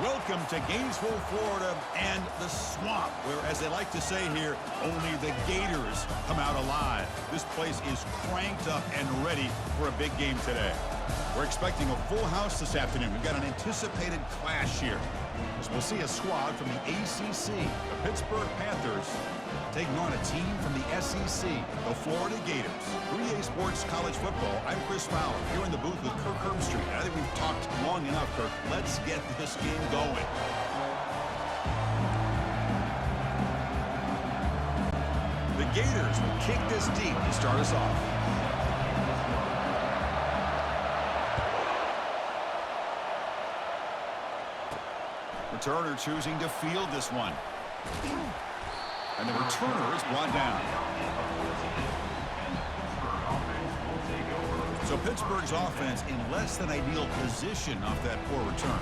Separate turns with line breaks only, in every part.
Welcome to Gainesville, Florida, and the swamp, where, as they like to say here, only the Gators come out alive. This place is cranked up and ready for a big game today. We're expecting a full house this afternoon. We've got an anticipated clash here, as we'll see a squad from the ACC, the Pittsburgh Panthers, taking on a team from the SEC, the Florida Gators. 3A Sports College Football, I'm Chris Fowler, here in the booth with Kirk Herbstreit. I think we've talked long enough, Kirk. Let's get this game going. The Gators will kick this deep to start us off. Returner choosing to field this one. And the returner is brought down. So Pittsburgh's offense in less than ideal position off that poor return.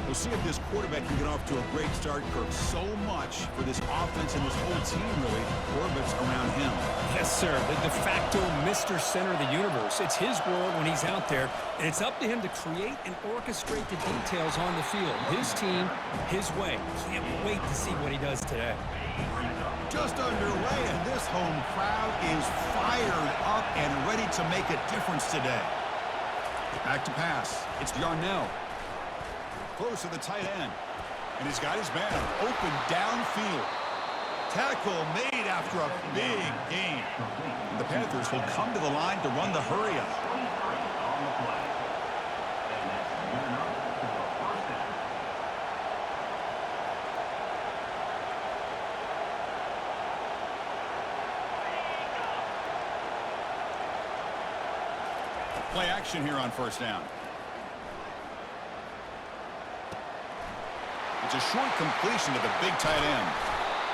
We'll see if this quarterback can get off to a great start, Kirk. So much for this offense and this whole team really orbits around him.
Yes, sir. The de facto Mr. Center of the universe. It's his world when he's out there, and it's up to him to create and orchestrate the details on the field. His team, his way. Can't wait to see what he does today.
Just underway, and this home crowd is fired up and ready to make a difference today. Back to pass. It's Yarnell. Close to the tight end. And he's got his man open downfield. Tackle made after a big gain. And the Panthers will come to the line to run the hurry-up. Play action here on first down. It's a short completion to the big tight end.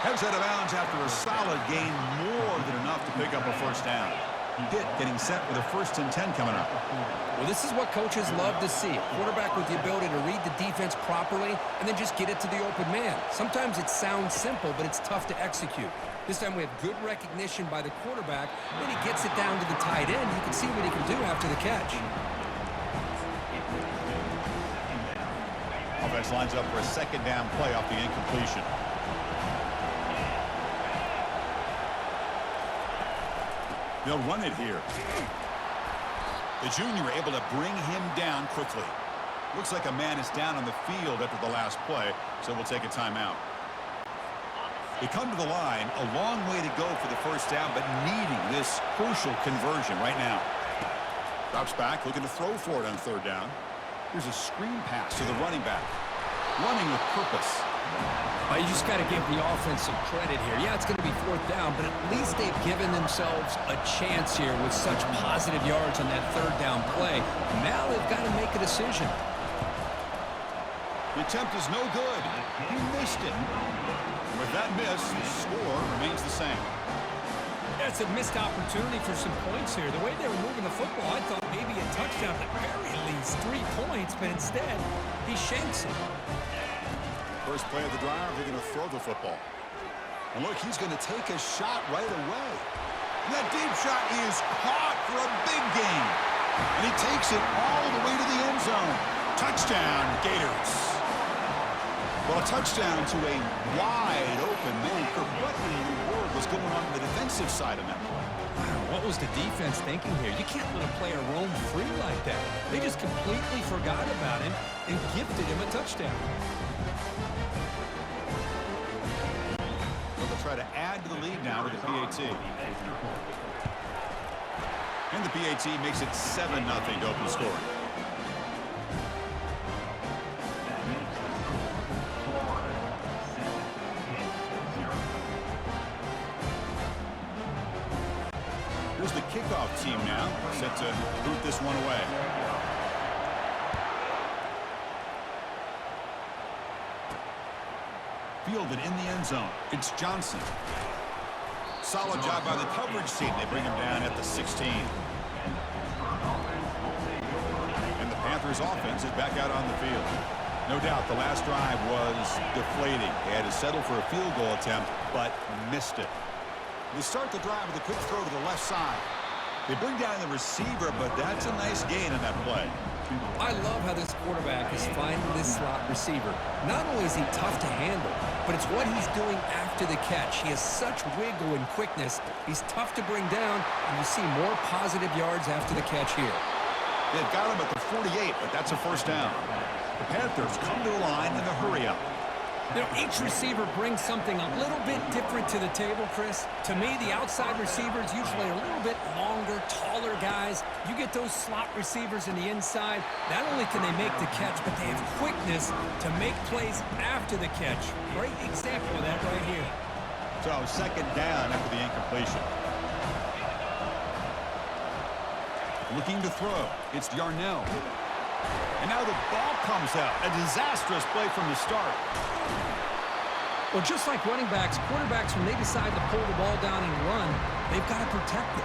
Heads out of bounds after a solid gain, more than enough to pick up a first down. Pitt getting set with a 1st and 10 coming up.
Well, this is what coaches love to see. A quarterback with the ability to read the defense properly and then just get it to the open man. Sometimes it sounds simple, but it's tough to execute. This time we have good recognition by the quarterback. Then he gets it down to the tight end. You can see what he can do after the catch.
Offense lines up for a 2nd down play off the incompletion. They'll run it here. The junior able to bring him down quickly. Looks like a man is down on the field after the last play, so we'll take a timeout. They come to the line, a long way to go for the first down, but needing this crucial conversion right now. Drops back, looking to throw for it on 3rd down. Here's a screen pass to the running back. Running with purpose.
You just got to give the offense some credit here. Yeah, it's going to be 4th down, but at least they've given themselves a chance here with such positive yards on that 3rd down play. Now they've got to make a decision.
The attempt is no good. He missed it. With that miss, the score remains the same.
That's a missed opportunity for some points here. The way they were moving the football, I thought maybe a touchdown at the very least, 3 points, but instead, he shanks it.
First play of the drive, they're going to throw the football. And look, he's going to take a shot right away. And that deep shot is caught for a big gain. And he takes it all the way to the end zone. Touchdown, Gators. Well, a touchdown to a wide open man. What in the world was going on the defensive side of that play?
What was the defense thinking here? You can't let a player roam free like that. They just completely forgot about him and gifted him a touchdown.
Well, they'll try to add to the lead now with the PAT. And the PAT makes it 7-0 to open scoring. Here's the kickoff team now, set to boot this one away. Fielded in the end zone. It's Johnson. Solid job by the coverage team. They bring him down at the 16. And the Panthers offense is back out on the field. No doubt the last drive was deflating. They had to settle for a field goal attempt, but missed it. They start the drive with a quick throw to the left side. They bring down the receiver, but that's a nice gain in that play.
I love how this quarterback is finding this slot receiver. Not only is he tough to handle, but it's what he's doing after the catch. He has such wiggle and quickness. He's tough to bring down, and you see more positive yards after the catch here.
They've got him at the 48, but that's a first down. The Panthers come to the line in the hurry-up.
You know, each receiver brings something a little bit different to the table, Chris. To me, the outside receivers usually a little bit longer, taller guys. You get those slot receivers in the inside, not only can they make the catch, but they have quickness to make plays after the catch. Great example of that right here.
So, second down after the incompletion. Looking to throw. It's Yarnell. And now the ball comes out. A disastrous play from the start.
Well, just like running backs, quarterbacks, when they decide to pull the ball down and run, they've got to protect it.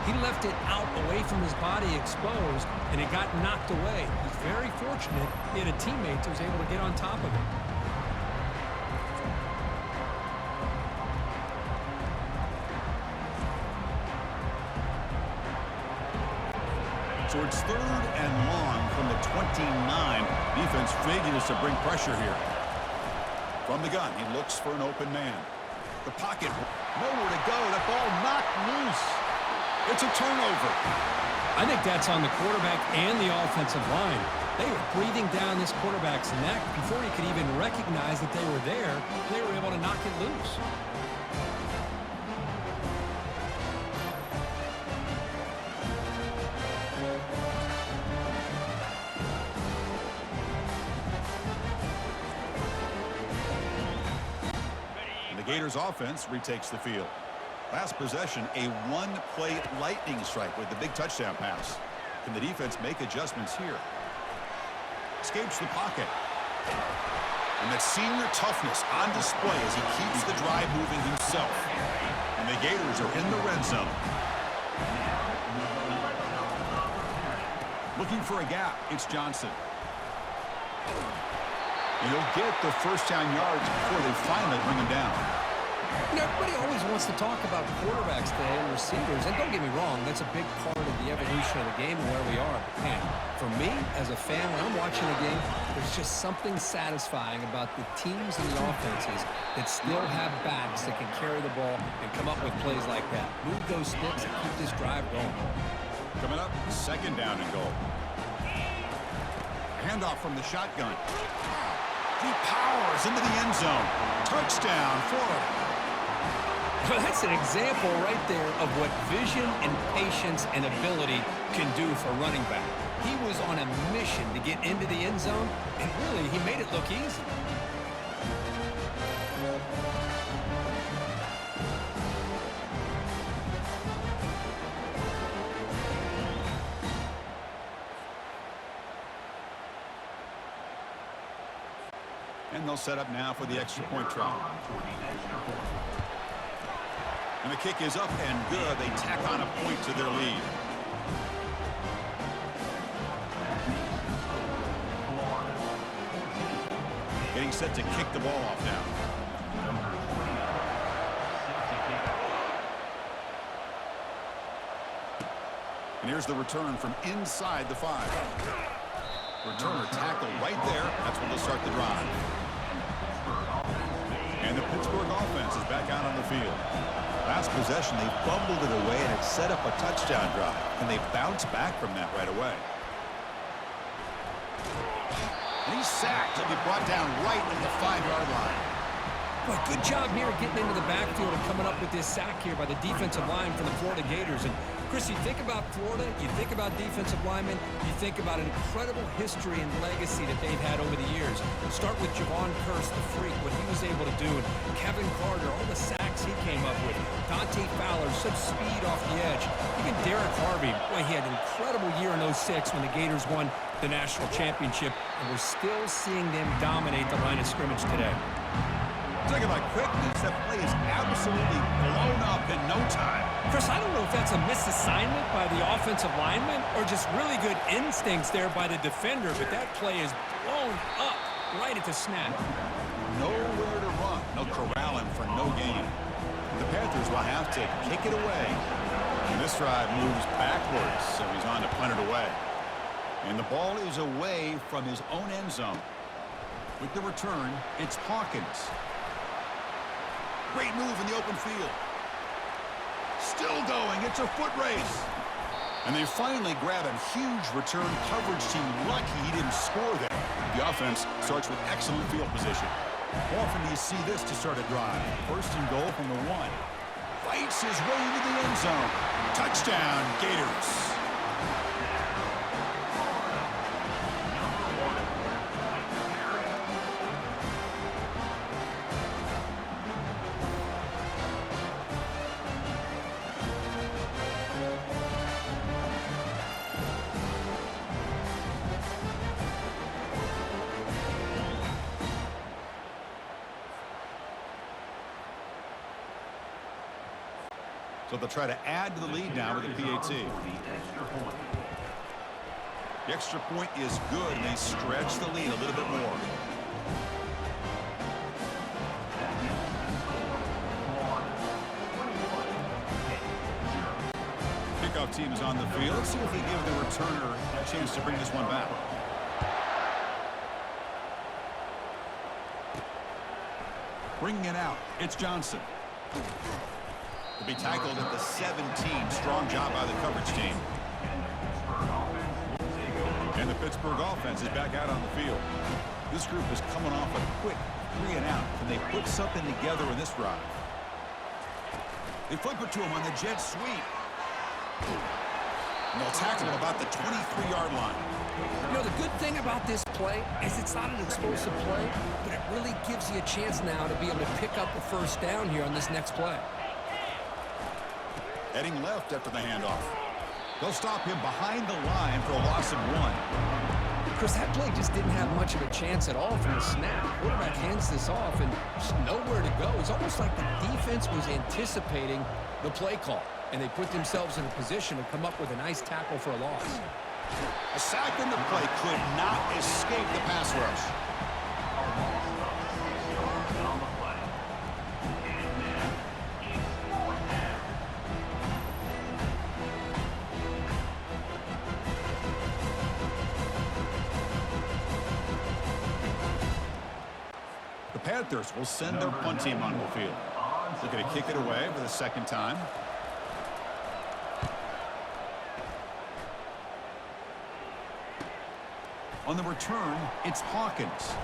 He left it out away from his body exposed, and it got knocked away. He's very fortunate he had a teammate who was able to get on top of it.
So it's third and long from the 29. Defense figures to bring pressure here. From the gun, he looks for an open man. The pocket, nowhere to go. That ball knocked loose. It's a turnover.
I think that's on the quarterback and the offensive line. They were breathing down this quarterback's neck before he could even recognize that they were there. They were able to knock it loose.
The Gators offense retakes the field. Last possession, a one-play lightning strike with the big touchdown pass. Can the defense make adjustments here? Escapes the pocket. And that senior toughness on display as he keeps the drive moving himself. And the Gators are in the red zone. Looking for a gap, it's Johnson. He'll get the first down yards before they finally bring him down.
You know, everybody always wants to talk about quarterbacks today and receivers, and don't get me wrong, that's a big part of the evolution of the game and where we are. But man, for me, as a fan, when I'm watching a game, there's just something satisfying about the teams and the offenses that still have backs that can carry the ball and come up with plays like that. Move those sticks and keep this drive going.
Coming up, second down and goal. Handoff from the shotgun. He powers into the end zone. Touchdown, Florida.
Well, that's an example right there of what vision and patience and ability can do for a running back. He was on a mission to get into the end zone, and really, he made it look easy.
And they'll set up now for the extra point try. And the kick is up and good. They tack on a point to their lead. Getting set to kick the ball off now. And here's the return from inside the 5. Returner tackle right there. That's where they'll start the drive. And the Pittsburgh offense is back out on the field. Last possession, they fumbled it away, and it set up a touchdown drive. And they bounce back from that right away. And he's sacked and be brought down right at the 5-yard line.
Well, good job here getting into the backfield and coming up with this sack here by the defensive line for the Florida Gators. And Chris, you think about Florida, you think about defensive linemen, you think about an incredible history and legacy that they've had over the years. Start with Javon Kearse, the freak, what he was able to do. And Kevin Carter, all the sacks he came up with. Dante Fowler, such speed off the edge. Even Derek Harvey, boy, he had an incredible year in 06 when the Gators won the national championship. And we're still seeing them dominate the line of scrimmage today.
Talking about quickness, that play is absolutely blown up in no time.
Chris, I don't know if that's a misassignment by the offensive lineman or just really good instincts there by the defender, but that play is blown up right at the snap.
Nowhere to run. They'll corral him for no gain. The Panthers will have to kick it away. And this drive moves backwards, so he's on to punt it away. And the ball is away from his own end zone. With the return, it's Hawkins. Great move in the open field. Still going. It's a foot race. And they finally grab a huge return coverage team. Lucky he didn't score there. The offense starts with excellent field position. How often do you see this to start a drive? First and goal from the 1. Fights his way into the end zone. Touchdown, Gators. So they'll try to add to the lead now with the PAT. The extra point is good, and they stretch the lead a little bit more. Kickoff team is on the field. Let's see if they give the returner a chance to bring this one back. Bringing it out, it's Johnson. To be tackled at the 17. Strong job by the coverage team. And the Pittsburgh offense is back out on the field. This group is coming off a quick 3 and out. Can they put something together in this drive? They flip it to him on the jet sweep. And they'll tackle him about the 23-yard line.
You know, the good thing about this play is it's not an explosive play, but it really gives you a chance now to be able to pick up a first down here on this next play.
Heading left after the handoff. They'll stop him behind the line for a loss of 1.
Chris, that play just didn't have much of a chance at all from the snap. Quarterback hands this off and just nowhere to go. It's almost like the defense was anticipating the play call, and they put themselves in a position to come up with a nice tackle for a loss.
A sack in the play could not escape the pass rush. The Panthers will send their punt team onto the field. They're going to kick it away for the second time. On the return, it's Hawkins.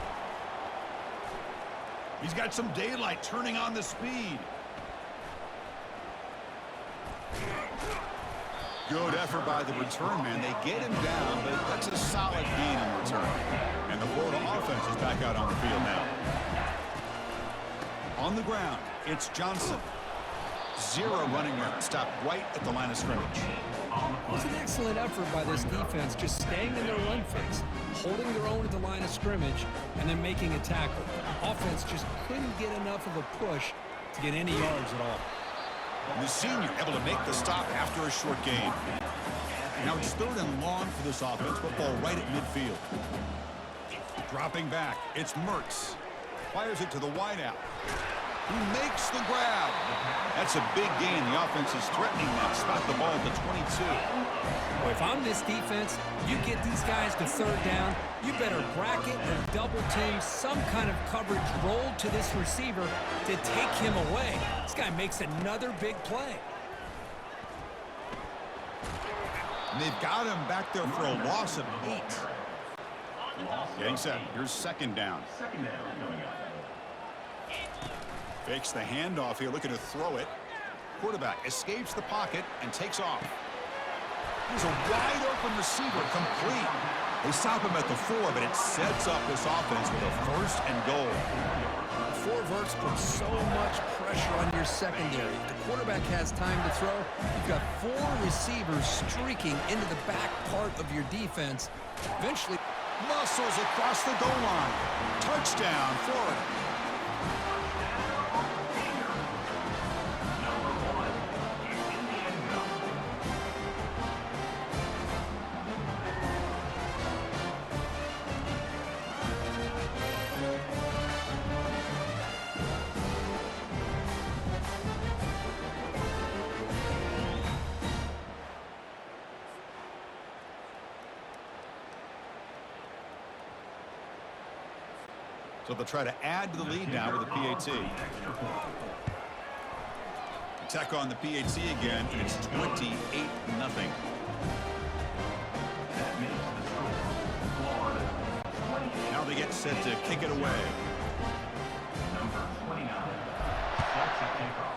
He's got some daylight turning on the speed. Good effort by the return man. They get him down, but that's a solid gain in return. And the Florida offense is back out on the field now. On the ground, it's Johnson. 0 running route, stopped right at the line of scrimmage.
It was an excellent effort by this defense, just staying in their run fix, holding their own at the line of scrimmage, and then making a tackle. Offense just couldn't get enough of a push to get any yards at all.
And the senior able to make the stop after a short gain. Now it's 3rd and long for this offense. Football right at midfield. Dropping back, it's Mertz. Fires it to the wideout. He makes the grab. That's a big gain. The offense is threatening that. Spot the ball at the 22.
Well, if I'm this defense, you get these guys to 3rd down, you better bracket or double team some kind of coverage roll to this receiver to take him away. This guy makes another big play.
And they've got him back there for a loss of 8. Getting set. Here's 2nd down. Fakes the handoff here, looking to throw it. Quarterback escapes the pocket and takes off. He's a wide open receiver, complete. They stop him at the 4, but it sets up this offense with a 1st and goal.
4 verts put so much pressure on your secondary. If the quarterback has time to throw, you've got 4 receivers streaking into the back part of your defense. Eventually,
muscles across the goal line. Touchdown, Florida. So they'll try to add to the lead now with a PAT. Attack on the PAT again, and it's 28-0. Now they get set to kick it away.
Number 29. That's a kickoff.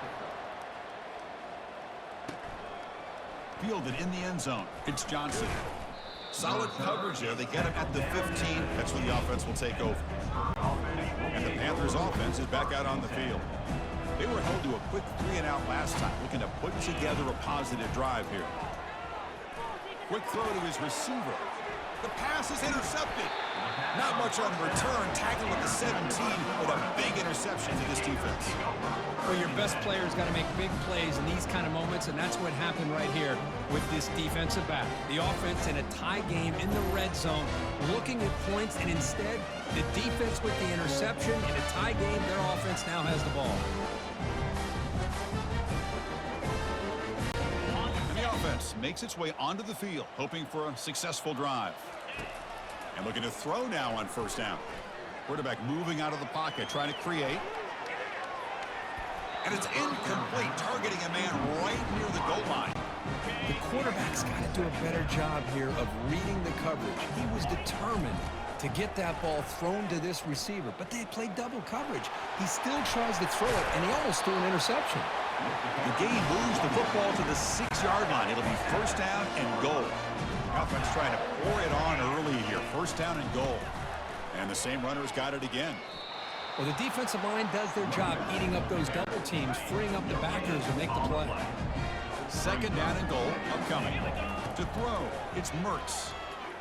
Fielded in the end zone. It's Johnson. Solid coverage there. They get him at the 15. That's where the offense will take over. And the Panthers offense is back out on the field. They were held to a quick 3-and-out last time, looking to put together a positive drive here. Quick throw to his receiver. The pass is intercepted. Not much on the return. Tackled at the 17 with a big interception to this defense.
Well, your best player's got to make big plays in these kind of moments, and that's what happened right here with this defensive back. The offense in a tie game in the red zone, looking at points, and instead, the defense with the interception. In a tie game, their offense now has the ball.
And the offense makes its way onto the field, hoping for a successful drive. And looking to throw now on first down. Quarterback moving out of the pocket, trying to create. And it's incomplete, targeting a man right near the goal line.
The quarterback's got to do a better job here of reading the coverage. He was determined to get that ball thrown to this receiver, but they played double coverage. He still tries to throw it, and he almost threw an interception.
The game moves the football to the 6-yard line. It'll be first down and goal. Offense trying to pour it on early here. First down and goal. And the same runner's got it again.
Well, the defensive line does their job eating up those double teams, freeing up the backers to make the play.
Second down and goal upcoming. To throw, it's Mertz.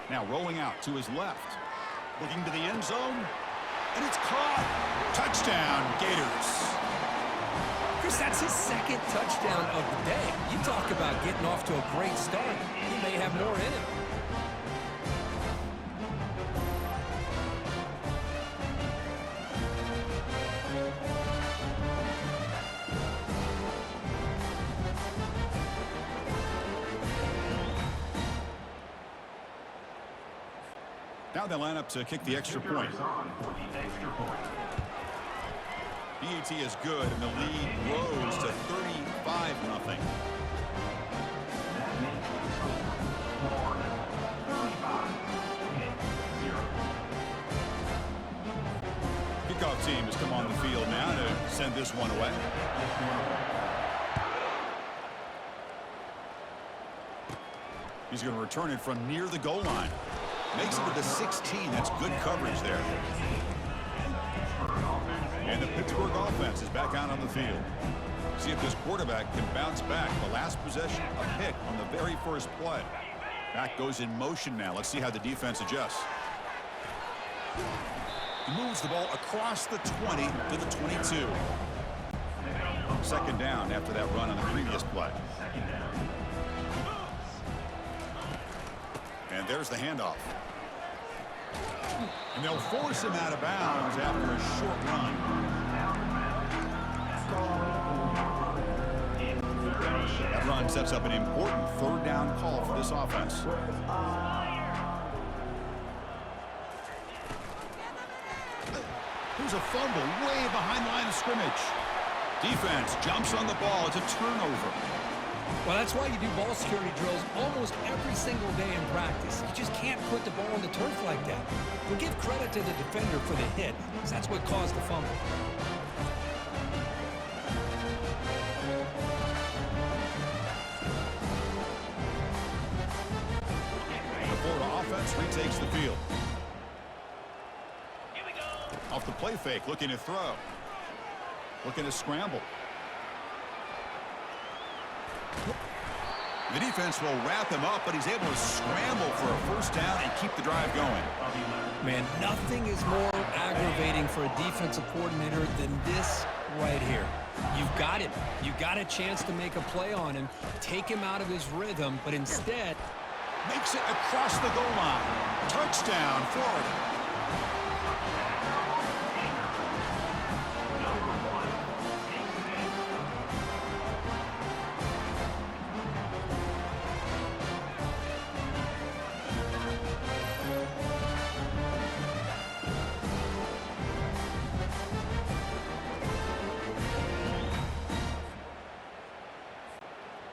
Now rolling out to his left. Looking to the end zone. And it's caught. Touchdown, Gators.
Chris, that's his second touchdown of the day. You talk about getting off to a great start. He may have more in him.
Now they line up to kick the extra point. BAT is good, and the lead grows to 35-0. Kickoff team has come on the field now to send this one away. He's going to return it from near the goal line. Makes it to the 16. That's good coverage there. And the Pittsburgh offense is back out on the field. See if this quarterback can bounce back. The last possession, a pick on the very first play. Back goes in motion now. Let's see how the defense adjusts. He moves the ball across the 20 to the 22. Second down after that run on the previous play. And there's the handoff. And they'll force him out of bounds after a short run. That run sets up an important third down call for this offense. There's a fumble way behind the line of scrimmage. Defense jumps on the ball. It's a turnover.
Well, that's why you do ball security drills almost every single day in practice. You just can't put the ball on the turf like that. But give credit to the defender for the hit, because that's what caused the fumble.
The Florida offense retakes the field. Off the play fake, looking to throw. Looking to scramble. The defense will wrap him up, but he's able to scramble for a first down and keep the drive going.
Man, nothing is more aggravating for a defensive coordinator than this right here. You've got him. You've got a chance to make a play on him, take him out of his rhythm, but instead
makes it across the goal line. Touchdown, Florida.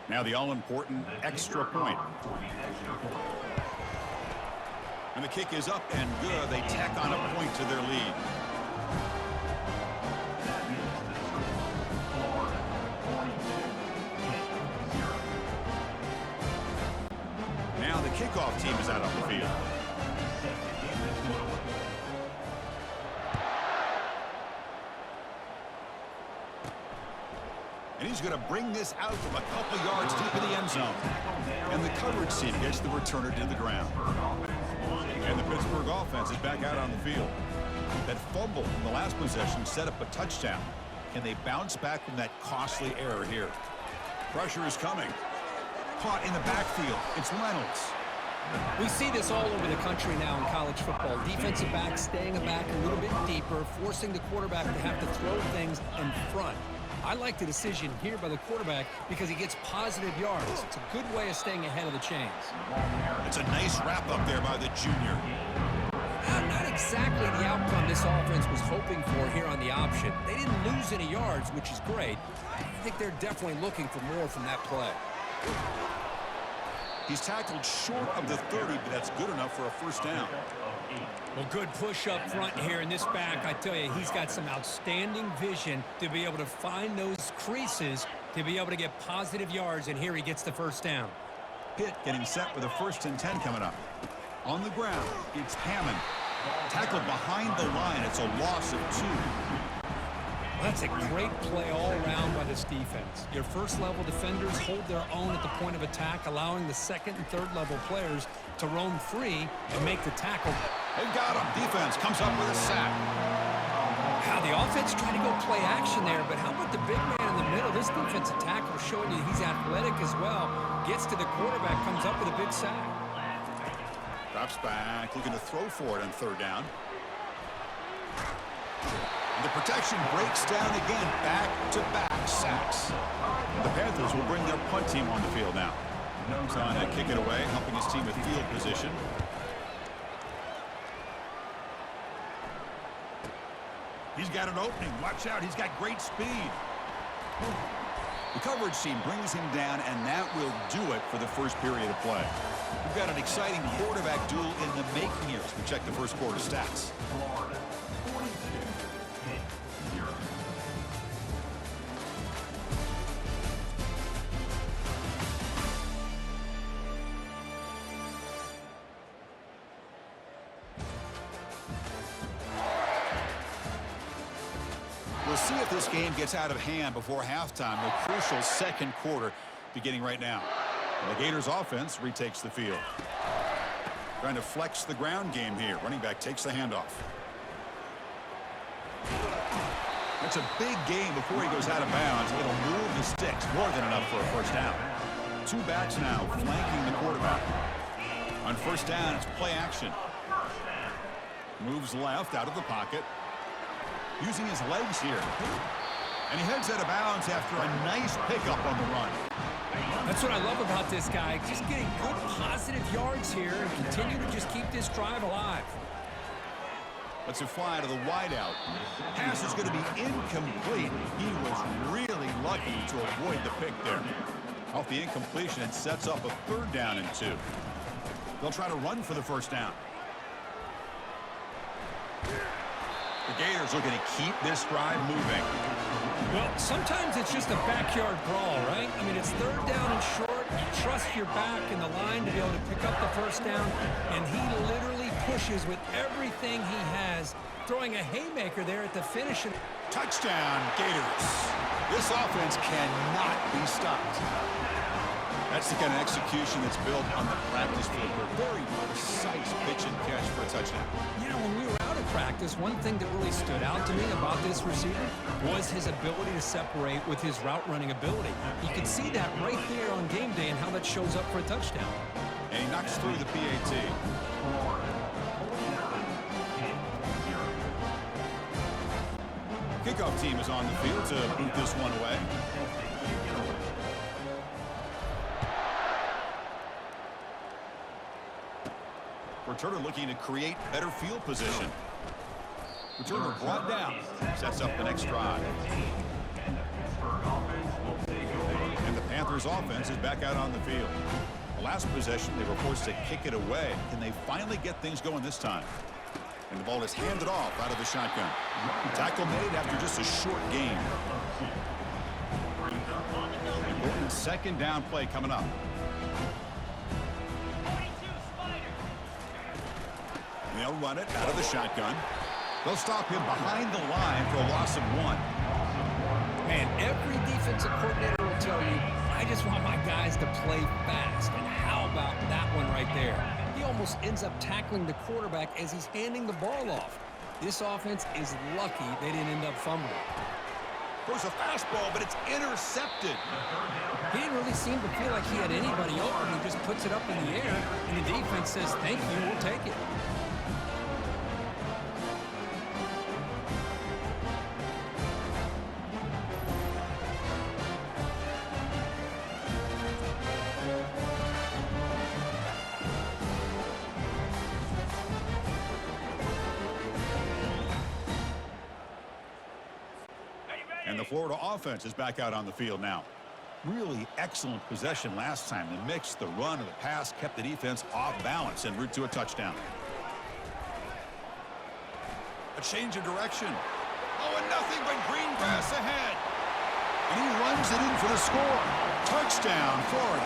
Now the all-important extra point. And the kick is up and good. They tack on a point to their lead. Now the kickoff team is out on the field. And he's going to bring this out from a couple yards deep in the end zone. And the coverage team gets the returner to the ground. And the Pittsburgh offense is back out on the field. That fumble in the last possession set up a touchdown. Can they bounce back from that costly error here? Pressure is coming. Caught in the backfield. It's Reynolds.
We see this all over the country now in college football. Defensive backs staying back a little bit deeper, forcing the quarterback to have to throw things in front. I like the decision here by the quarterback because he gets positive yards. It's a good way of staying ahead of the chains.
It's a nice wrap up there by the junior.
Not exactly the outcome this offense was hoping for here on the option. They didn't lose any yards, which is great. I think they're definitely looking for more from that play.
He's tackled short of the 30, but that's good enough for a first down.
Well, good push up front here in this back. I tell you, he's got some outstanding vision to be able to find those creases to be able to get positive yards, and here he gets the first down.
Pitt getting set with a 1st and 10 coming up. On the ground, it's Hammond. Tackled behind the line. It's a loss of 2.
That's a great play all around by this defense. Your first-level defenders hold their own at the point of attack, allowing the second and third-level players to roam free and make the tackle.
They've got him. Defense comes up with a sack.
How the offense tried to go play action there, but how about the big man in the middle? This defensive tackle showing you he's athletic as well. Gets to the quarterback, comes up with a big sack.
Drops back, looking to throw for it on 3rd down. And the protection breaks down again. Back-to-back sacks. The Panthers will bring their punt team on the field now. Son to kick it away, helping his team with field position. He's got an opening. Watch out. He's got great speed. The coverage team brings him down, and that will do it for the first period of play. We've got an exciting quarterback duel in the making here as we check the first quarter stats. We'll see if this game gets out of hand before halftime. The crucial second quarter beginning right now. And the Gators offense retakes the field. Trying to flex the ground game here. Running back takes the handoff. That's a big game before he goes out of bounds. It'll move the sticks. More than enough for a first down. 2 backs now flanking the quarterback. On first down, it's play action. Moves left out of the pocket. Using his legs here. And he heads out of bounds after a nice pickup on the run.
That's what I love about this guy. Just getting good positive yards here and continue to just keep this drive alive.
Let's fly to the wideout. Pass is going to be incomplete. He was really lucky to avoid the pick there. Off the incompletion, it sets up a 3rd down and 2. They'll try to run for the first down. The Gators looking to keep this drive moving.
Well, sometimes it's just a backyard brawl, right? I mean, it's 3rd down and short. You trust your back in the line to be able to pick up the first down, and he literally pushes with everything he has, throwing a haymaker there at the finish.
Touchdown, Gators. This offense cannot be stopped. That's the kind of execution that's built on the practice field. A very precise pitch and catch for a touchdown.
You know, when we were out of practice, one thing that really stood out to me about this receiver was his ability to separate with his route running ability. You can see that right there on game day and how that shows up for a touchdown.
And he knocks through the PAT. Kickoff team is on the field to boot this one away. Returner looking to create better field position. Returner brought down. Sets up the next drive. And the Panthers Gators offense is back out on the field. The last possession, they were forced to kick it away. Can they finally get things going this time? And the ball is handed off out of the shotgun. Tackle made after just a short gain. Important second down play coming up. They'll run it out of the shotgun. They'll stop him behind the line for a loss of 1.
Man, every defensive coordinator will tell you, I just want my guys to play fast. And how about that one right there? He almost ends up tackling the quarterback as he's handing the ball off. This offense is lucky they didn't end up fumbling.
Throws a fastball, but it's intercepted.
He didn't really seem to feel like he had anybody open. He just puts it up in the air, and the defense says, thank you, we'll take it.
And the Florida offense is back out on the field now. Really excellent possession last time. The mix, the run, and the pass kept the defense off balance en route to a touchdown. A change of direction. Oh, and nothing but green grass ahead. And he runs it in for the score. Touchdown, Florida.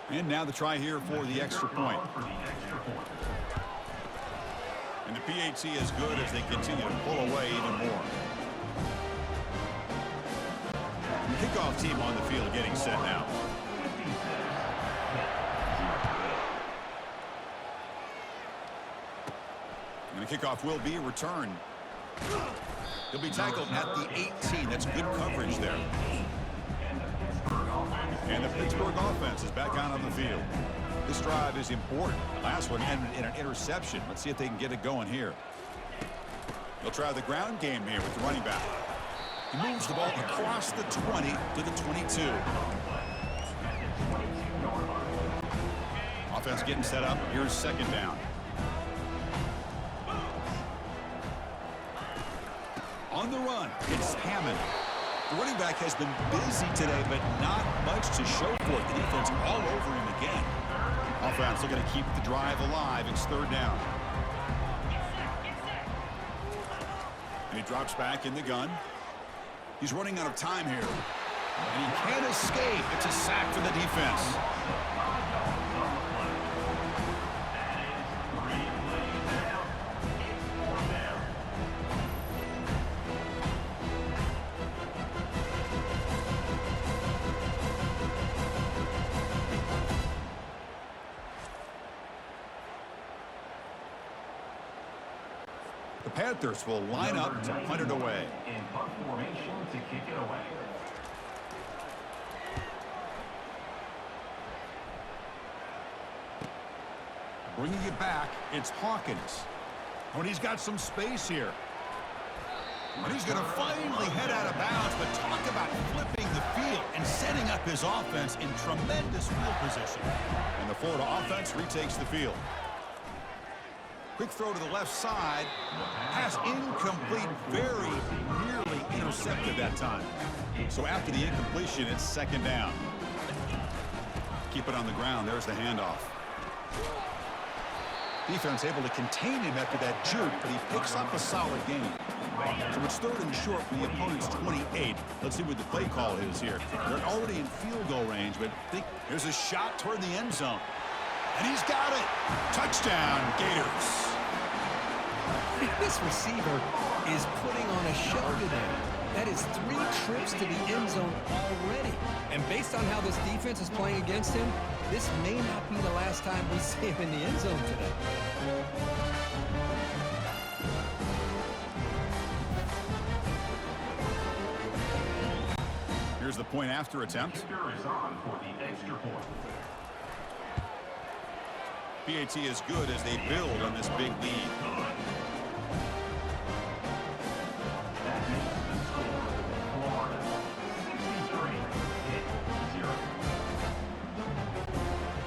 And now the try here for the extra point. And the PAT is good as they continue to pull away even more. The kickoff team on the field getting set now. And the kickoff will be returned. He'll be tackled at the 18. That's good coverage there. And the Pittsburgh offense is back out on the field. This drive is important. The last one ended in an interception. Let's see if they can get it going here. They'll try the ground game here with the running back. He moves the ball across the 20 to the 22. Offense getting set up. Here's second down. On the run, it's Hammond. The running back has been busy today, but not much to show for it. The defense all over him again. Offense looking to keep the drive alive. It's third down. And he drops back in the gun. He's running out of time here. And he can't escape. It's a sack for the defense. The Panthers will line up to punt it away.
In punt formation to kick it away.
Bringing it back, it's Hawkins. And he's got some space here. And he's going to finally head out of bounds, but talk about flipping the field and setting up his offense in tremendous field position. And the Florida offense retakes the field. Quick throw to the left side. Pass incomplete, very nearly intercepted that time. So after the incompletion, it's second down. Keep it on the ground. There's the handoff. Defense able to contain him after that jerk, but he picks up a solid gain. So it's third and short from the opponent's 28. Let's see what the play call is here. They're already in field goal range, but here's a shot toward the end zone. And he's got it. Touchdown, Gators.
This receiver is putting on a show today. That is 3 trips to the end zone already. And based on how this defense is playing against him, this may not be the last time we see him in the end zone today.
Here's the point after attempt.
Kicker is on for the extra point.
PAT is good as they build on this big lead.
That makes the score Florida 63-0.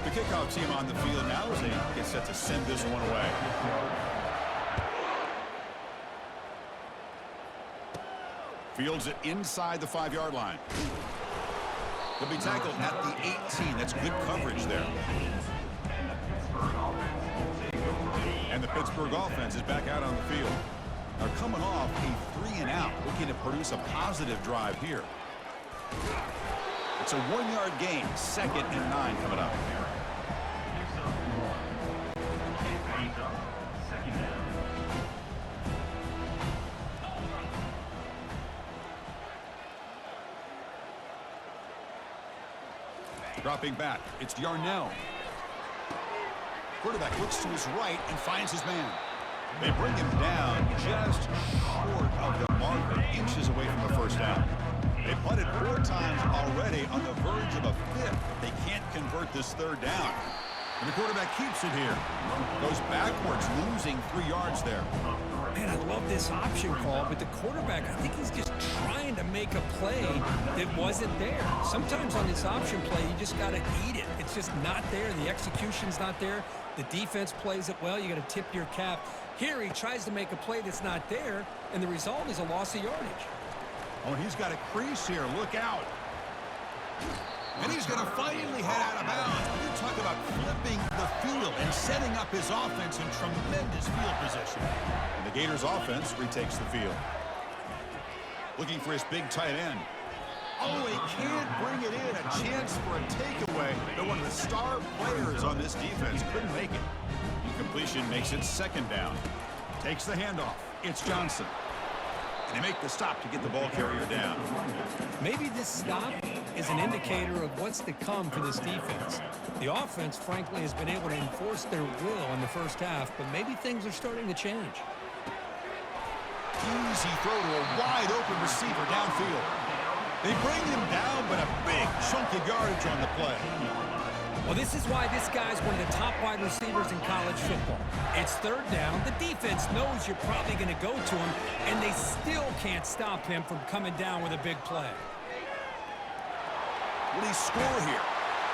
The kickoff team on the field now as they get set to send this one away. Fields it inside the 5-yard line. He'll be tackled at the 18. That's good coverage there. And the Pittsburgh offense is back out on the field. They're coming off a 3-and-out, looking to produce a positive drive here. It's a 1-yard gain, 2nd and 9 coming up. Dropping back, it's Yarnell. Quarterback looks to his right and finds his man. They bring him down just short of the marker, inches away from the first down. They punted 4 times already on the verge of a 5th. They can't convert this 3rd down. And the quarterback keeps it here. Goes backwards, losing 3 yards there.
Man, I love this option call, but the quarterback, I think he's just trying to make a play that wasn't there. Sometimes on this option play, you just got to eat it. It's just not there. The execution's not there. The defense plays it well. You got to tip your cap. Here, he tries to make a play that's not there, and the result is a loss of yardage.
Oh, and he's got a crease here. Look out. And he's going to finally head out of bounds. You talk about flipping the field and setting up his offense in tremendous field position. And the Gators offense retakes the field. Looking for his big tight end. Oh, he can't bring it in. A chance for a takeaway. But one of the star players on this defense couldn't make it. Incompletion makes it 2nd down. Takes the handoff. It's Johnson. And they make the stop to get the ball carrier down.
Maybe this stop is an indicator of what's to come for this defense. The offense, frankly, has been able to enforce their will in the first half, but maybe things are starting to change.
Easy throw to a wide-open receiver downfield. They bring him down, but a big chunk of yardage on the play.
Well, this is why this guy's one of the top wide receivers in college football. It's 3rd down. The defense knows you're probably going to go to him, and they still can't stop him from coming down with a big play.
Will he score here?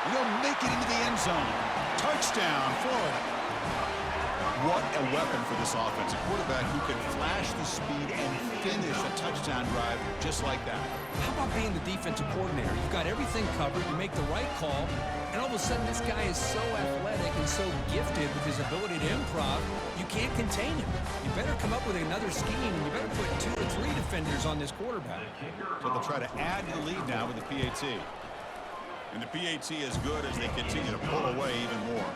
He'll make it into the end zone. Touchdown, Florida. What a weapon for this offense. A quarterback who can flash the speed and finish a touchdown drive just like that.
How about being the defensive coordinator? You've got everything covered. You make the right call. And all of a sudden, this guy is so athletic and so gifted with his ability to improv, you can't contain him. You better come up with another scheme, and you better put 2 or 3 defenders on this quarterback.
So they'll try to add to the lead now with the PAT. And the PAT is good as they continue to pull away even more.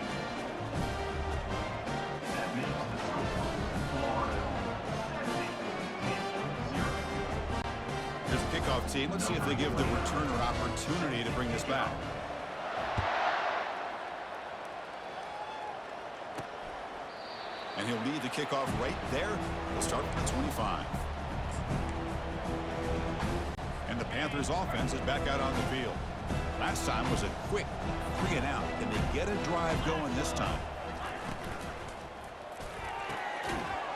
Here's the kickoff team. Let's see if they give the returner opportunity to bring this back. And he'll lead the kickoff right there. He'll start at the 25. And the Panthers offense is back out on the field. Last time was a quick 3-and-out. Can they get a drive going this time?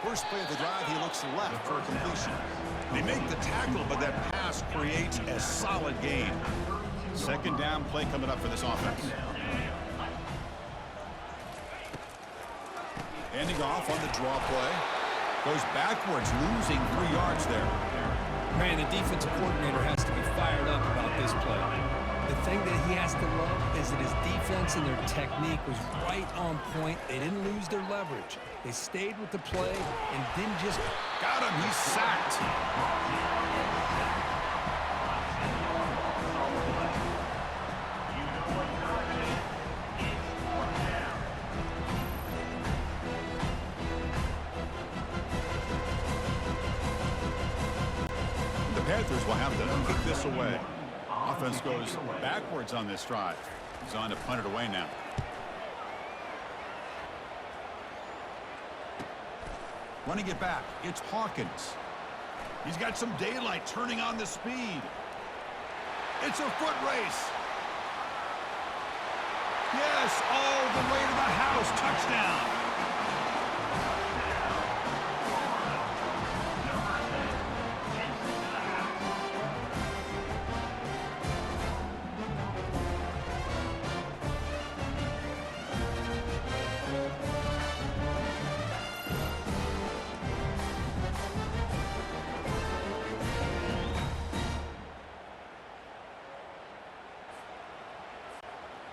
First play of the drive, he looks left for a completion. They make the tackle, but that pass creates a solid gain. 2nd down play coming up for this offense. Handing off on the draw play. Goes backwards, losing 3 yards there.
Man, the defensive coordinator has to be fired up about this play. The thing that he has to love is that his defense and their technique was right on point. They didn't lose their leverage. They stayed with the play and didn't just...
Got him. He's sacked. The Panthers will have to kick this away. Offense goes backwards on this drive. He's on to punt it away now. Running it back, it's Hawkins. He's got some daylight turning on the speed. It's a foot race. Yes, all the way to the house. Touchdown.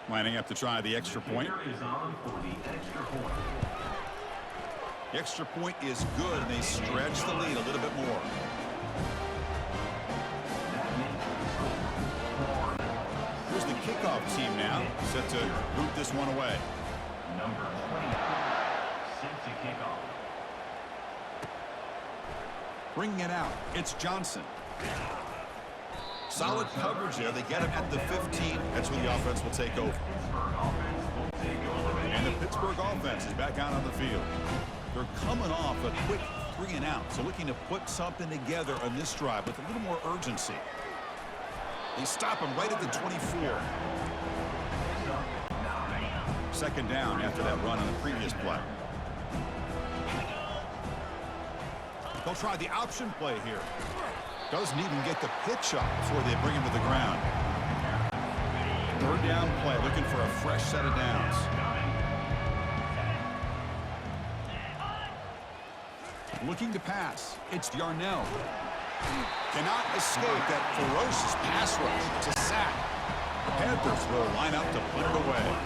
Lining up to try the extra point.
Is on for the extra point.
The extra point is good, and they stretch the lead a little bit more. Here's the kickoff team now, set to boot this one away.
Number 20 set to kick off.
Bringing it out, it's Johnson. Solid coverage there. They get him at the 15. That's where the offense will take over. And the Pittsburgh offense is back out on the field. They're coming off a quick 3-and-out, so looking to put something together on this drive with a little more urgency. They stop him right at the 24. Second down after that run on the previous play. They'll try the option play here. Doesn't even get the pitch up before they bring him to the ground. Third down play, looking for a fresh set of downs. Looking to pass. It's Yarnell. Cannot escape that ferocious pass rush. It's a sack. The Panthers will line up to put it away.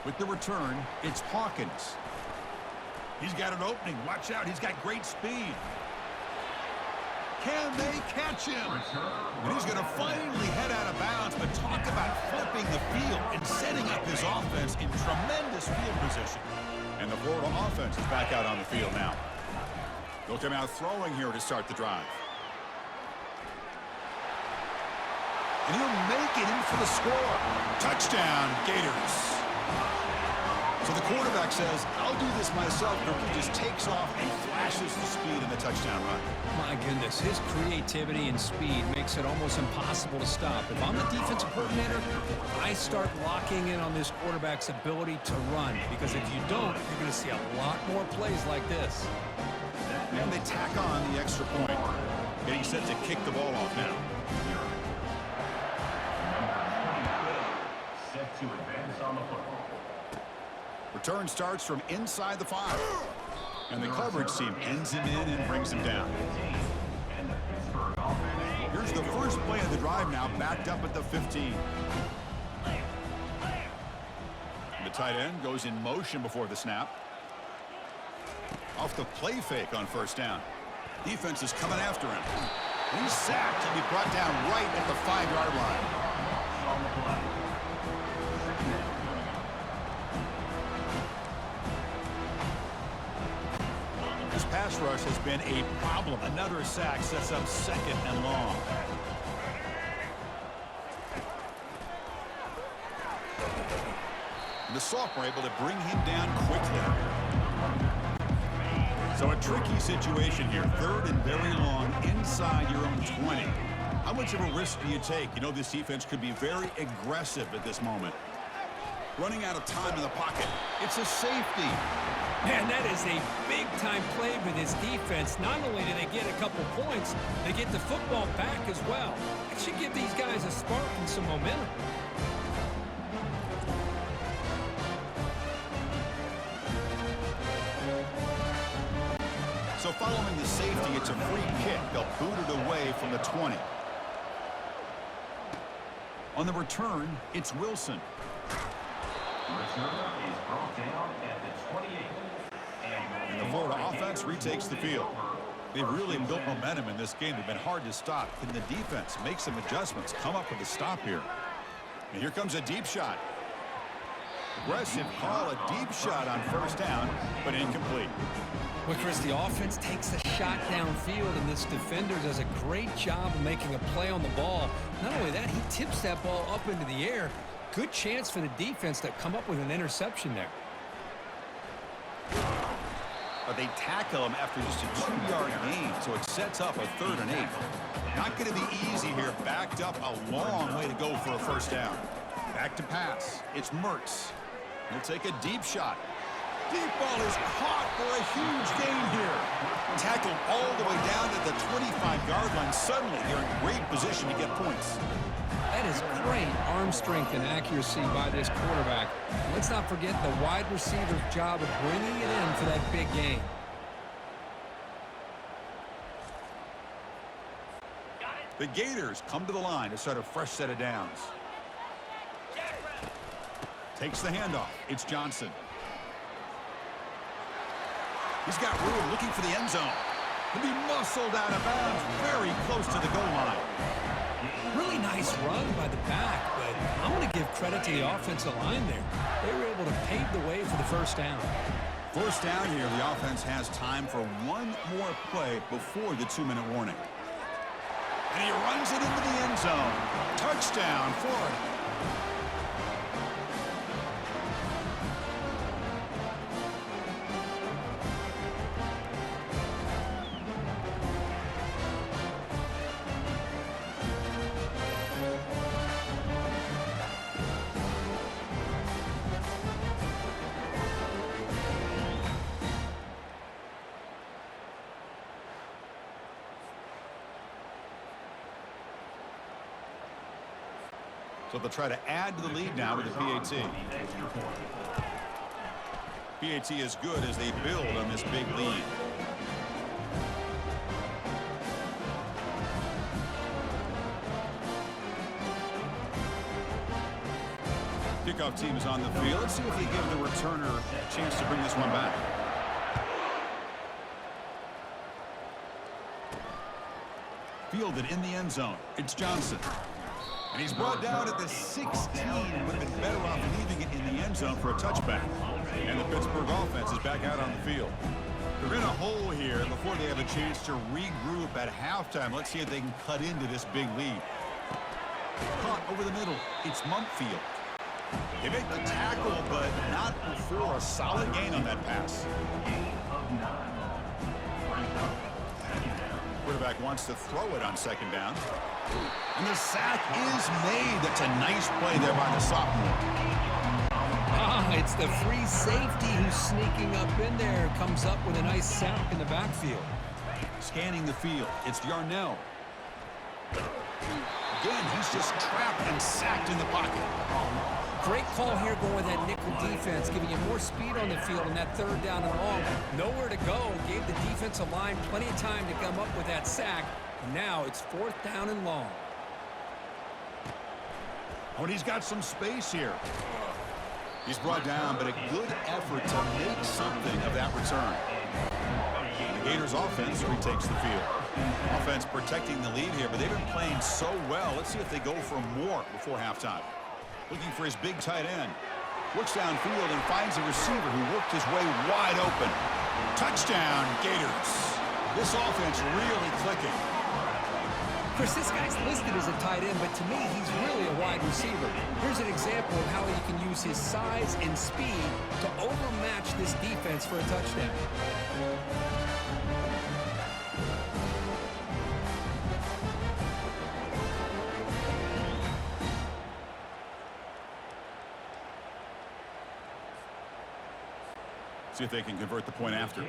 With the return, it's Hawkins. He's got an opening. Watch out. He's got great speed. Can they catch him? And he's going to finally head out of bounds, but talk about flipping the field and setting up his offense in tremendous field position. And the Florida offense is back out on the field now. They'll come out throwing here to start the drive. And he'll make it in for the score. Touchdown, Gators. So the quarterback says, I'll do this myself. He just takes off and flashes the speed in the touchdown run.
My goodness, his creativity and speed makes it almost impossible to stop. If I'm the defensive coordinator, I start locking in on this quarterback's ability to run, because if you don't, you're going to see a lot more plays like this.
And they tack on the extra point. Getting set to kick the ball off now.
Set to advance on the football.
Return starts from inside the 5. And the coverage team ends him in and brings him down. Here's the first play of the drive now, backed up at the 15. The tight end goes in motion before the snap. Off the play fake on first down. Defense is coming after him. He's sacked and be brought down right at the 5-yard line. This pass rush has been a problem. Another sack sets up second and long. The Sophomore able to bring him down quickly. So a tricky situation here. Third and very long inside your own 20. How much of a risk do you take? You know, this defense could be very aggressive at this moment. Running out of time in the pocket. It's a safety.
Man, that is a big-time play for this defense. Not only do they get a couple points, they get the football back as well. It should give these guys a spark and some momentum.
So following the safety, it's a free kick. They'll boot it away from the 20. On the return, it's Wilson.
Return is brought down at the 28.
And the Florida offense retakes the field. They've really built momentum in this game. They've been hard to stop. Can the defense make some adjustments, come up with a stop here? And here comes a deep shot. Aggressive call, a deep shot on first down, but incomplete.
Well, Chris, the offense takes the shot downfield, and this defender does a great job of making a play on the ball. Not only that, he tips that ball up into the air. Good chance for the defense to come up with an interception there.
but they tackle him after just a 2-yard gain, so it sets up a 3rd and 8. Not going to be easy here. Backed up a long way to go for a first down. Back to pass. It's Mertz. He'll take a deep shot. Deep ball is caught for a huge gain here. Tackled all the way down at the 25-yard line. Suddenly, they're in great position to get points.
That is great arm strength and accuracy by this quarterback. Let's not forget the wide receiver's job of bringing it in for that big game.
The Gators come to the line to start a fresh set of downs. Takes the handoff. It's Johnson. He's got room looking for the end zone. He'll be muscled out of bounds very close to the goal line.
Really nice run by the back, but I'm going to give credit to the offensive line there. They were able to pave the way for the first down.
First down here, the offense has time for one more play before the 2-minute warning. And he runs it into the end zone. Touchdown, Florida. So they'll try to add to the lead now with the PAT. PAT is good as they build on this big lead. Kickoff team is on the field. Let's see if they give the returner a chance to bring this one back. Fielded in the end zone. It's Johnson. And he's brought down at the 16. Would have been better off leaving it in the end zone for a touchback. And the Pittsburgh offense is back out on the field. They're in a hole here before they have a chance to regroup at halftime. Let's see if they can cut into this big lead. Caught over the middle. It's Mumpfield. They make the tackle, but not before a solid gain on that pass. Quarterback wants to throw it on 2nd down. And the sack is made. That's a nice play there by the sophomore.
It's the free safety who's sneaking up in there. Comes up with a nice sack in the backfield.
Scanning the field. It's Yarnell. Again, he's just trapped and sacked in the pocket.
Great call here going with that nickel defense, giving you more speed on the field on that 3rd down and long. Nowhere to go. Gave the defensive line plenty of time to come up with that sack. And now it's 4th down and long.
Oh, and he's got some space here. He's brought down, but a good effort to make something of that return. The Gators offense retakes the field. Offense protecting the lead here, but they've been playing so well. Let's see if they go for more before halftime. Looking for his big tight end. Looks downfield and finds a receiver who worked his way wide open. Touchdown, Gators. This offense really clicking.
Chris, this guy's listed as a tight end, but to me, he's really a wide receiver. Here's an example of how he can use his size and speed to overmatch this defense for a touchdown.
See if they can convert the point after.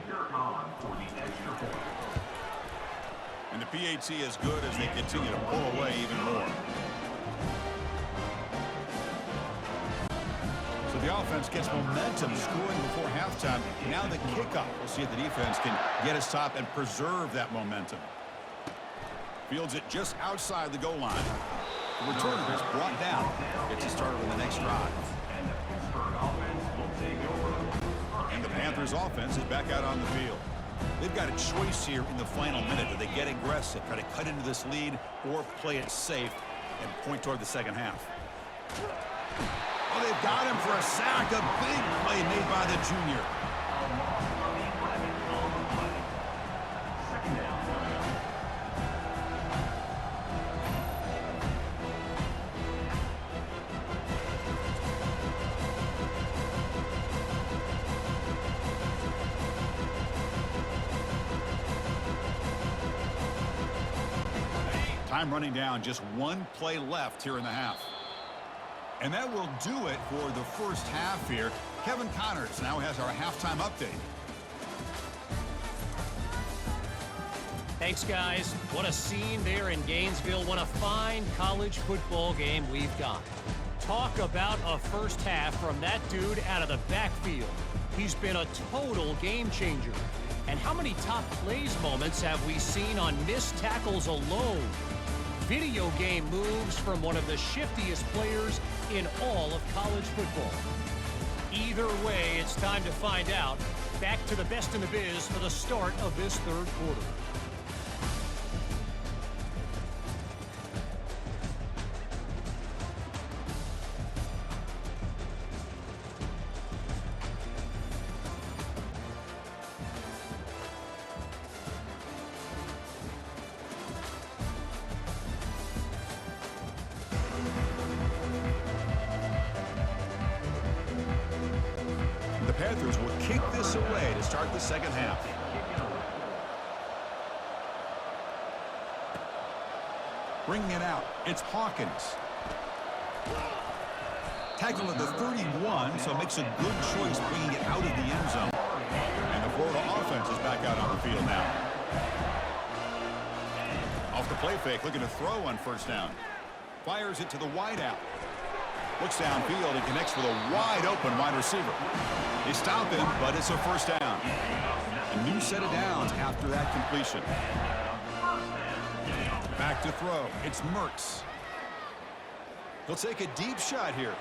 And the PAT is good as they continue to pull away even more. So the offense gets momentum scoring before halftime. Now the kickoff. We'll see if the defense can get a stop and preserve that momentum. Fields it just outside the goal line. The returner is brought down. Gets a start on the next drive. And the Panthers offense is back out on the field. They've got a choice here in the final minute. Do they get aggressive, try to cut into this lead, or play it safe and point toward the second half? Oh, they've got him for a sack. A big play made by the junior. Time running down, just one play left here in the half. And that will do it for the first half here. Kevin Connors now has our halftime update.
Thanks, guys. What a scene there in Gainesville. What a fine college football game we've got. Talk about a first half from that dude out of the backfield. He's been a total game changer. And how many top plays moments have we seen on missed tackles alone? Video game moves from one of the shiftiest players in all of college football. Either way, it's time to find out. Back to the best in the biz for the start of this third quarter.
The Panthers will kick this away to start the second half. Bringing it out, it's Hawkins. Tackle at the 31, so makes a good choice bringing it out of the end zone. And the Florida offense is back out on the field now. Off the play fake, looking to throw on first down. Fires it to the wide out. Looks downfield and connects with a wide-open wide receiver. They stop him, but it's a first down. A new set of downs after that completion. Back to throw. It's Mertz. He'll take a deep shot here.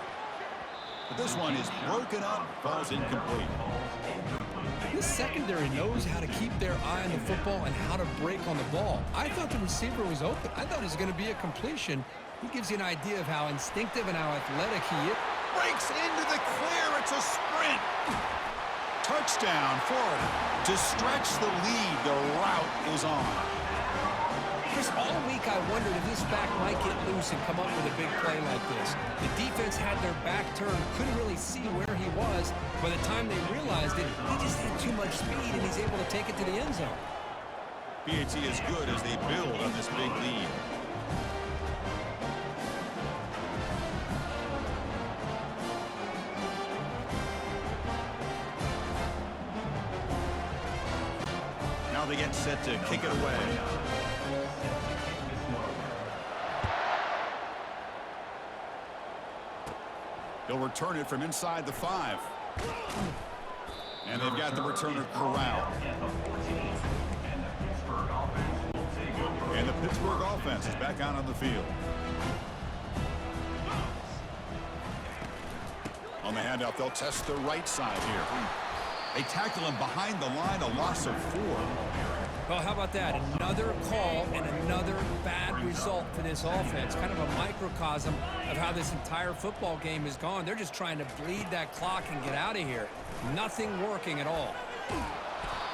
But this one is broken up, falls incomplete.
This secondary knows how to keep their eye on the football and how to break on the ball. I thought the receiver was open. I thought it was going to be a completion. He gives you an idea of how instinctive and how athletic he is.
Breaks into the clear. It's a sprint. Touchdown, Florida. To stretch the lead, the route is on.
Chris, all week I wondered if this back might get loose and come up with a big play like this. The defense had their back turned, couldn't really see where he was. By the time they realized it, he just had too much speed, and he's able to take it to the end zone.
PAT is good as they build on this big lead. Now they get set to kick it away. They'll return it from inside the 5. And they've got the returner corralled. And the Pittsburgh offense is back out on the field. On the handoff, they'll test the right side here. They tackle him behind the line, a loss of 4.
Well, how about that? Another call and another bad result for this offense. Kind of a microcosm of how this entire football game has gone. They're just trying to bleed that clock and get out of here. Nothing working at all.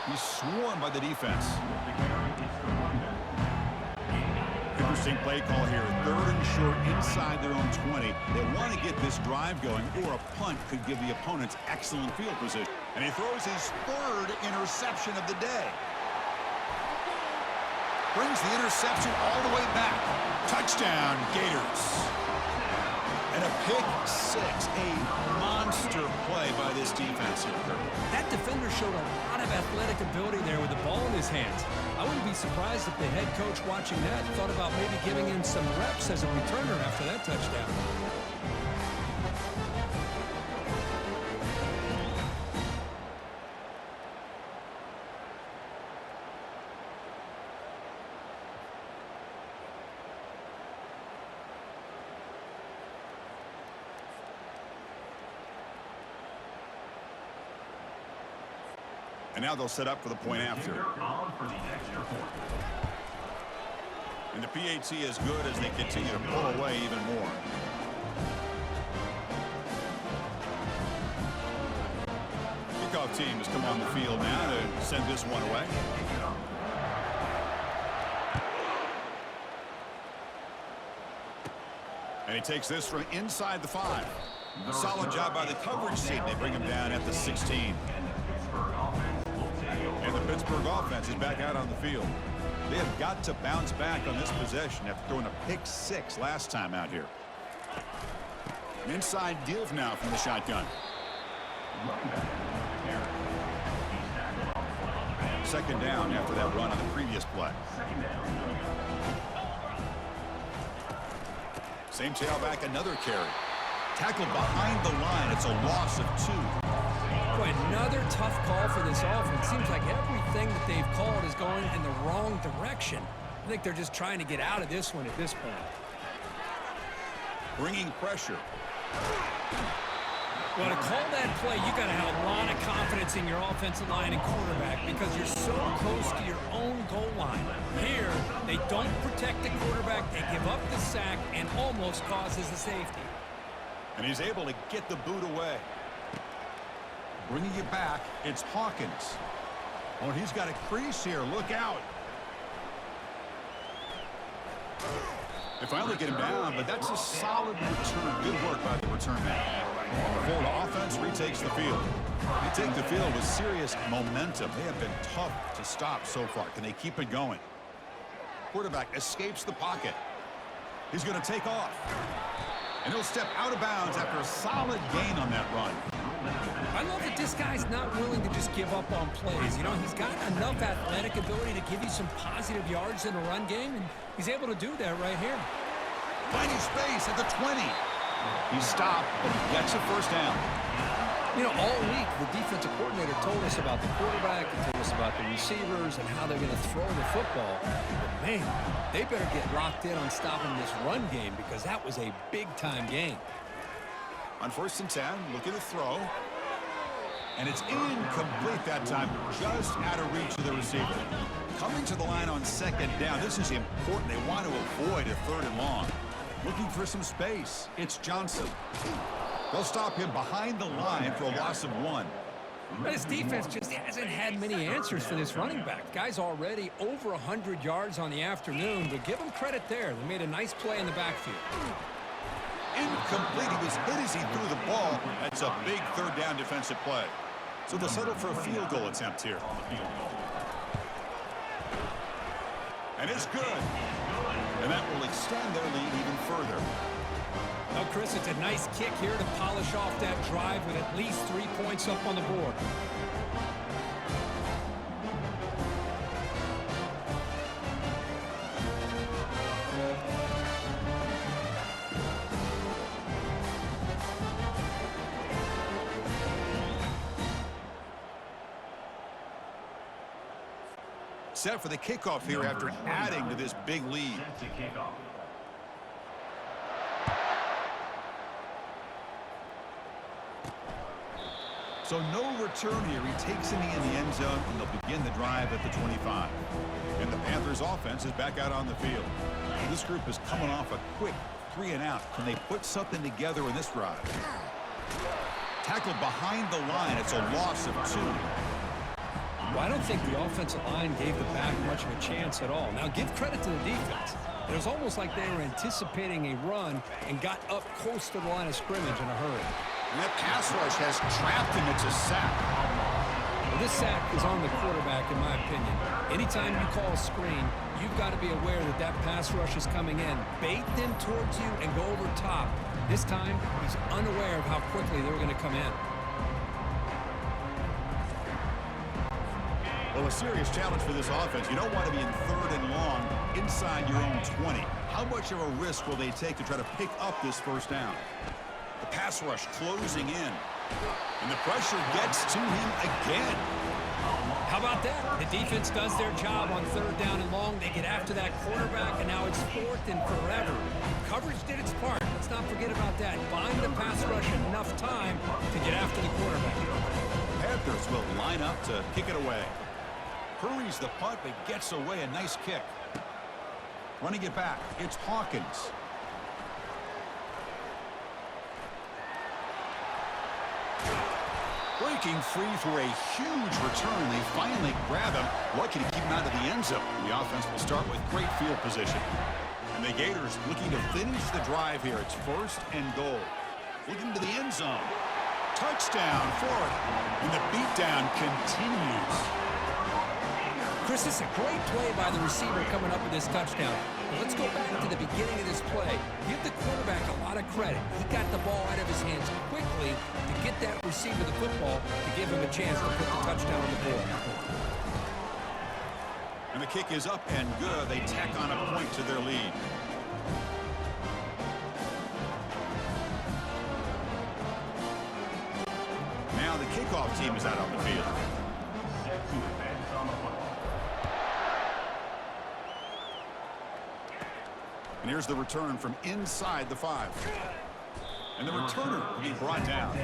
He's swarmed by the defense. Interesting play call here. 3rd and short inside their own 20. They want to get this drive going, or a punt could give the opponents excellent field position. And he throws his 3rd interception of the day. Brings the interception all the way back. Touchdown, Gators. And a pick 6. A monster play by this defense here.
That defender showed a lot of athletic ability there with the ball in his hands. I wouldn't be surprised if the head coach watching that thought about maybe giving him some reps as a returner after that touchdown.
And now they'll set up for the point after. And the PAT is good as they continue to pull away even more. Kickoff team has come on the field now to send this one away. And he takes this from inside the 5. A solid job by the coverage team. They bring him down at the 16. And the Pittsburgh Pittsburgh offense is back out on the field. They have got to bounce back on this possession after throwing a pick-6 last time out here. An inside give now from the shotgun. Second down after that run on the previous play. Same tailback, another carry. Tackled behind the line. It's a loss of 2.
Boy, another tough call for this offense. Seems like everything that they've called is going in the wrong direction. I think they're just trying to get out of this one at this point.
Bringing pressure.
Well, to call that play, you got to have a lot of confidence in your offensive line and quarterback because you're so close to your own goal line. Here, they don't protect the quarterback. They give up the sack and almost causes a safety.
And he's able to get the boot away. Bringing it back, it's Hawkins. Oh, he's got a crease here. Look out. They finally get him down, but that's a solid return. Good work by the return man. The Florida offense retakes the field. They take the field with serious momentum. They have been tough to stop so far. Can they keep it going? Quarterback escapes the pocket. He's going to take off. And he'll step out of bounds after a solid gain on that run.
I love that this guy's not willing to just give up on plays. You know, he's got enough athletic ability to give you some positive yards in the run game, and he's able to do that right here.
Finding space at the 20. He stopped, but he gets a first down.
You know, all week, the defensive coordinator told us about the quarterback, he told us about the receivers and how they're going to throw the football. But, man, they better get locked in on stopping this run game because that was a big-time game.
On 1st and 10, looking to throw. And it's incomplete that time, just out of reach of the receiver. Coming to the line on 2nd down. This is important. They want to avoid a 3rd and long. Looking for some space. It's Johnson. They'll stop him behind the line for a loss of 1.
But his defense just hasn't had many answers for this running back. The guy's already over 100 yards on the afternoon, but give him credit there. They made a nice play in the backfield.
Incomplete. He was hit as he threw the ball. That's a big 3rd down defensive play. So they'll settle for a field goal attempt here. And it's good. And that will extend their lead even further.
Well, Chris, it's a nice kick here to polish off that drive with at least 3 points up on the board.
Set for the kickoff here after adding to this big lead. So no return here. He takes it in the end zone, and they'll begin the drive at the 25. And the Panthers offense is back out on the field. This group is coming off a quick 3-and-out. Can they put something together in this drive? Tackled behind the line. It's a loss of 2.
Well, I don't think the offensive line gave the back much of a chance at all. Now, give credit to the defense. It was almost like they were anticipating a run and got up close to the line of scrimmage in a hurry.
And that pass rush has trapped him. It's a sack.
Well, this sack is on the quarterback, in my opinion. Anytime you call a screen, you've got to be aware that that pass rush is coming in. Bait them towards you and go over top. This time, he's unaware of how quickly they're going to come in.
Well, a serious challenge for this offense. You don't want to be in 3rd and long inside your own 20. How much of a risk will they take to try to pick up this 1st down? The pass rush closing in. And the pressure gets to him again.
How about that? The defense does their job on 3rd down and long. They get after that quarterback, and now it's 4th and forever. Coverage did its part. Let's not forget about that. Bind the pass rush enough time to get after the quarterback.
Panthers will line up to kick it away. Hurries the punt, but gets away. A nice kick. Running it back, it's Hawkins. Breaking free for a huge return. They finally grab him. What can he keep him out of the end zone? The offense will start with great field position. And the Gators looking to finish the drive here. It's 1st and goal. Looking to the end zone. Touchdown, Florida. And the beatdown continues.
Chris, this is a great play by the receiver coming up with this touchdown. But let's go back to the beginning of this play. Give the quarterback a lot of credit. He got the ball out of his hands quickly to get that receiver the football to give him a chance to put the touchdown on the board.
And the kick is up and good. They tack on a point to their lead. Now the kickoff team is out on the field.
Set to advance on the football.
And here's the return from inside the 5. And the returner will be brought down.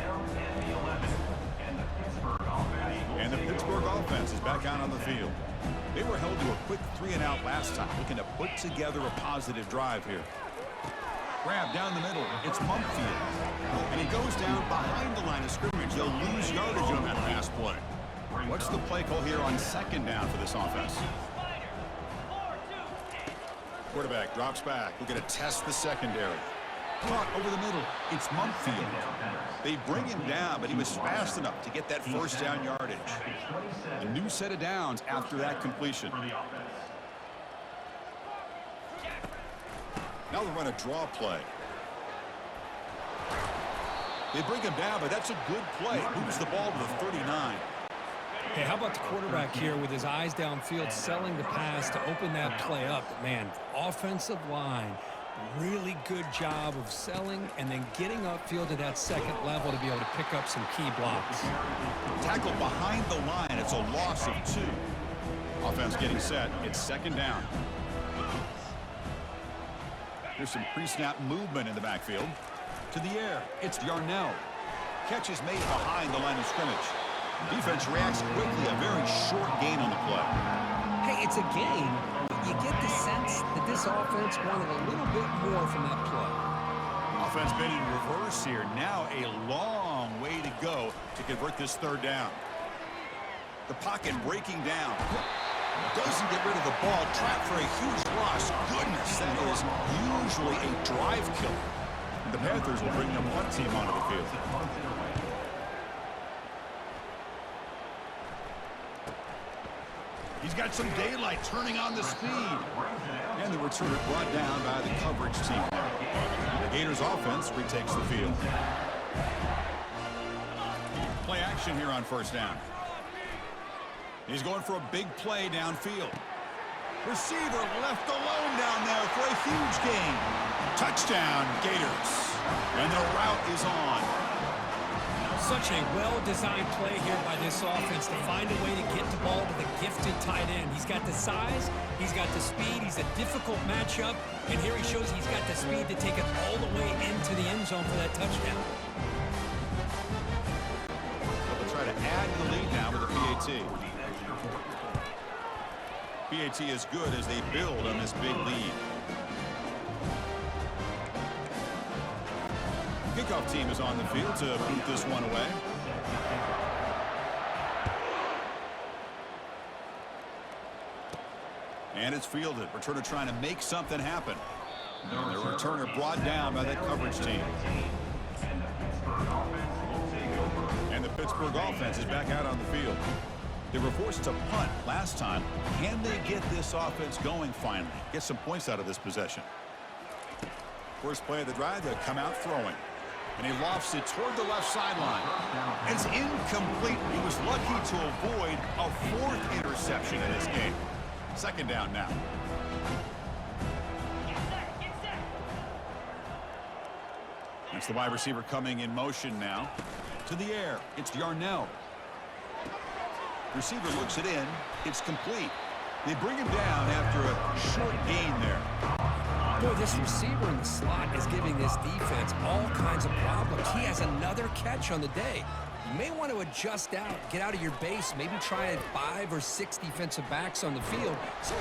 And the Pittsburgh offense is back out on the field. They were held to a quick 3-and-out last time, looking to put together a positive drive here. Grab down the middle. It's Mumpfield. And he goes down behind the line of scrimmage. They'll lose yardage on that pass play. What's the play call here on second down for this offense? Quarterback drops back. We're going to test the secondary. Caught over the middle. It's Mumpfield. They bring him down, but he was fast enough to get that first down yardage. A new set of downs after that completion. Now they'll run a draw play. They bring him down, but that's a good play. Moves the ball to the 39.
Hey, how about the quarterback here with his eyes downfield, selling the pass to open that play up? Man, offensive line, really good job of selling and then getting upfield to that second level to be able to pick up some key blocks.
Tackled behind the line. It's a loss of 2. Offense getting set. It's second down. There's some pre-snap movement in the backfield. To the air. It's Yarnell. Catch is made behind the line of scrimmage. Defense reacts quickly. A very short gain on the play.
Hey, it's a gain, but you get the sense that this offense wanted a little bit more from that play.
Offense been in reverse here. Now a long way to go to convert this third down. The pocket breaking down. Doesn't get rid of the ball. Trapped for a huge loss. Goodness, that is usually a drive killer. And the Panthers will bring their punt team onto the field. He's got some daylight, turning on the speed. And the returner brought down by the coverage team. The Gators offense retakes the field. Play action here on first down. He's going for a big play downfield. Receiver left alone down there for a huge gain. Touchdown, Gators. And the route is on.
Such a well-designed play here by this offense to find a way to get the ball to the gifted tight end. He's got the size, he's got the speed, he's a difficult matchup, and here he shows he's got the speed to take it all the way into the end zone for that touchdown.
They'll try to add to the lead now with a PAT. PAT is good as they build on this big lead. Kickoff team is on the field to boot this one away. And it's fielded. Returner trying to make something happen. And the returner brought down by that coverage team. And the Pittsburgh offense is back out on the field. They were forced to punt last time. Can they get this offense going finally? Get some points out of this possession. First play of the drive, they come out throwing. And he lofts it toward the left sideline. It's incomplete. He was lucky to avoid a 4th interception in this game. Second down now. It's the wide receiver coming in motion now. To the air. It's Yarnell. Receiver looks it in. It's complete. They bring him down after a short gain there.
Boy, this receiver in the slot is giving this defense all kinds of problems. He has another catch on the day. You may want to adjust out, get out of your base, maybe try 5 or 6 defensive backs on the field. So